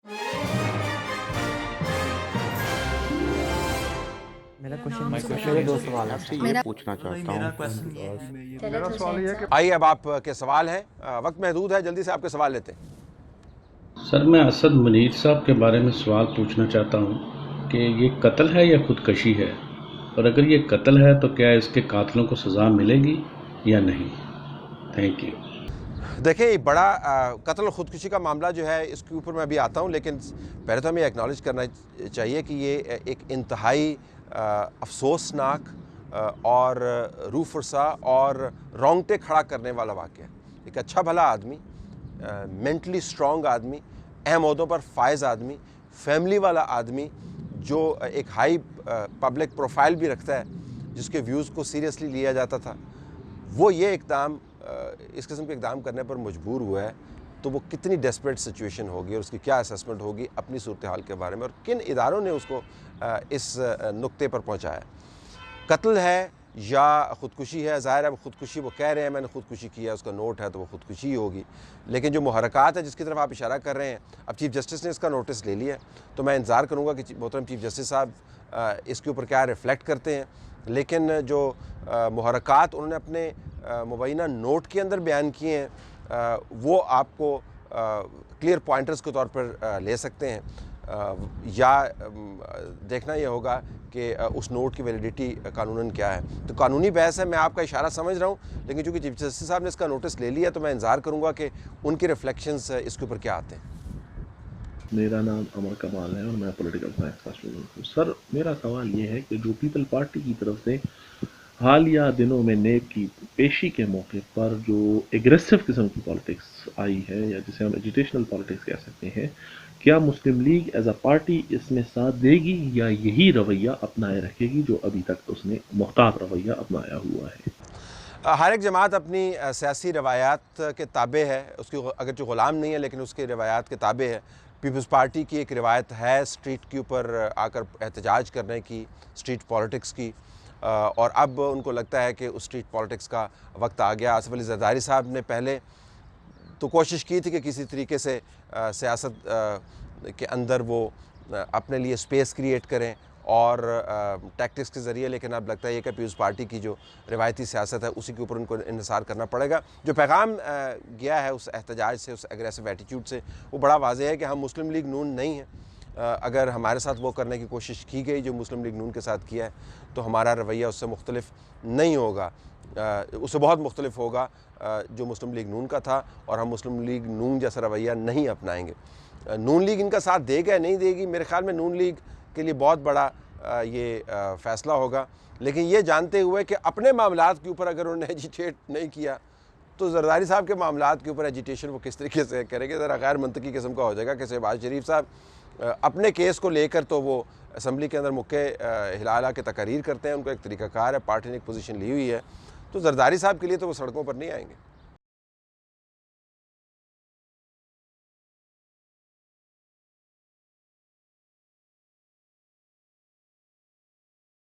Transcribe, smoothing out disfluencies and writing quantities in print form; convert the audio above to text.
میرا کوشچن دو سوال ہے. آپ سے یہ پوچھنا چاہتا ہوں. میرا سوال یہ ہے کہ آئیے اب آپ کے سوال ہیں، وقت محدود ہے، جلدی سے آپ کے سوال لیتے ہیں. سر میں اسد منیر صاحب کے بارے میں سوال پوچھنا چاہتا ہوں کہ یہ قتل ہے یا خودکشی ہے، اور اگر یہ قتل ہے تو کیا اس کے قاتلوں کو سزا ملے گی یا نہیں؟ Thank you. دیکھیں یہ بڑا قتل اور خودکشی کا معاملہ جو ہے اس کے اوپر میں ابھی آتا ہوں، لیکن پہلے تو ہمیں ایکنالج کرنا چاہیے کہ یہ ایک انتہائی افسوسناک اور روح فرسا اور رونگٹے کھڑا کرنے والا واقعہ ہے. ایک اچھا بھلا آدمی، مینٹلی سٹرونگ آدمی، اہم عہدوں پر فائز آدمی، فیملی والا آدمی، جو ایک ہائی پبلک پروفائل بھی رکھتا ہے، جس کے ویوز کو سیریسلی لیا جاتا تھا، وہ یہ اقدام اس قسم کے اقدام کرنے پر مجبور ہوا ہے، تو وہ کتنی ڈیسپریٹ سچویشن ہوگی اور اس کی کیا اسیسمنٹ ہوگی اپنی صورتحال کے بارے میں، اور کن اداروں نے اس کو اس نقطے پر پہنچایا. قتل ہے یا خودکشی ہے، ظاہر ہے وہ خودکشی، وہ کہہ رہے ہیں میں نے خودکشی کیا، اس کا نوٹ ہے تو وہ خودکشی ہی ہوگی، لیکن جو محرکات ہے جس کی طرف آپ اشارہ کر رہے ہیں، اب چیف جسٹس نے اس کا نوٹس لے لیا ہے، تو میں انتظار کروں گا کہ محترم چیف جسٹس صاحب اس کے اوپر کیا ریفلیکٹ کرتے ہیں. لیکن جو محرکات انہوں نے اپنے مبینہ نوٹ کے اندر بیان کیے ہیں، وہ آپ کو کلیئر پوائنٹرز کے طور پر لے سکتے ہیں، یا دیکھنا یہ ہوگا کہ اس نوٹ کی ویلیڈیٹی قانوناً کیا ہے. تو قانونی بحث ہے، میں آپ کا اشارہ سمجھ رہا ہوں، لیکن چونکہ چیف جسٹس صاحب نے اس کا نوٹس لے لیا تو میں انتظار کروں گا کہ ان کے ریفلیکشنز اس کے اوپر کیا آتے ہیں. میرا نام عمر کمال ہے اور میں پولیٹیکل سائنس کا اسٹوڈنٹ ہوں. سر میرا سوال یہ ہے کہ جو پیپل پارٹی کی طرف سے حالیہ دنوں میں نیب کی پیشی کے موقع پر جو ایگریسو قسم کی پالیٹکس آئی ہے، یا جسے ہم ایجیٹیشنل پالیٹکس کہہ سکتے ہیں، کیا مسلم لیگ ایز اے پارٹی اس میں ساتھ دے گی یا یہی رویہ اپنائے رکھے گی جو ابھی تک اس نے محتاط رویہ اپنایا ہوا ہے؟ ہر ایک جماعت اپنی سیاسی روایات کے تابع ہے، اس کی اگرچہ غلام نہیں ہے لیکن اس کے روایات کے تابع ہے. پیپلز پارٹی کی ایک روایت ہے اسٹریٹ کے اوپر آ کر احتجاج کرنے کی، اسٹریٹ پالیٹکس کی، اور اب ان کو لگتا ہے کہ اس اسٹریٹ پالیٹکس کا وقت آ گیا. آصف علی زرداری صاحب نے پہلے تو کوشش کی تھی کہ کسی طریقے سے سیاست کے اندر وہ اپنے لیے سپیس کریٹ کریں اور ٹیکٹکس کے ذریعے، لیکن اب لگتا ہے یہ کہ پیپلز پارٹی کی جو روایتی سیاست ہے اسی کے اوپر ان کو انحصار کرنا پڑے گا. جو پیغام گیا ہے اس احتجاج سے، اس ایگریسو ایٹیٹیوڈ سے، وہ بڑا واضح ہے کہ ہم مسلم لیگ نون نہیں ہیں. اگر ہمارے ساتھ وہ کرنے کی کوشش کی گئی جو مسلم لیگ نون کے ساتھ کیا ہے، تو ہمارا رویہ اس سے مختلف نہیں ہوگا، اس سے بہت مختلف ہوگا جو مسلم لیگ نون کا تھا، اور ہم مسلم لیگ نون جیسا رویہ نہیں اپنائیں گے. نون لیگ ان کا ساتھ دے گا نہیں دے گی، میرے خیال میں نون لیگ کے لیے بہت بڑا یہ فیصلہ ہوگا، لیکن یہ جانتے ہوئے کہ اپنے معاملات کے اوپر اگر انہوں نے ایجیٹیٹ نہیں کیا تو زرداری صاحب کے معاملات کے اوپر ایجیٹیشن وہ کس طریقے سے کریں گے. ذرا غیر منطقی قسم کا ہو جائے گا کہ شہباز شریف صاحب اپنے کیس کو لے کر تو وہ اسمبلی کے اندر مکے ہلا کے تقاریر کرتے ہیں، ان کا ایک طریقہ کار ہے، پارٹی نے ایک پوزیشن لی ہوئی ہے، تو زرداری صاحب کے لیے تو وہ سڑکوں پر نہیں آئیں گے.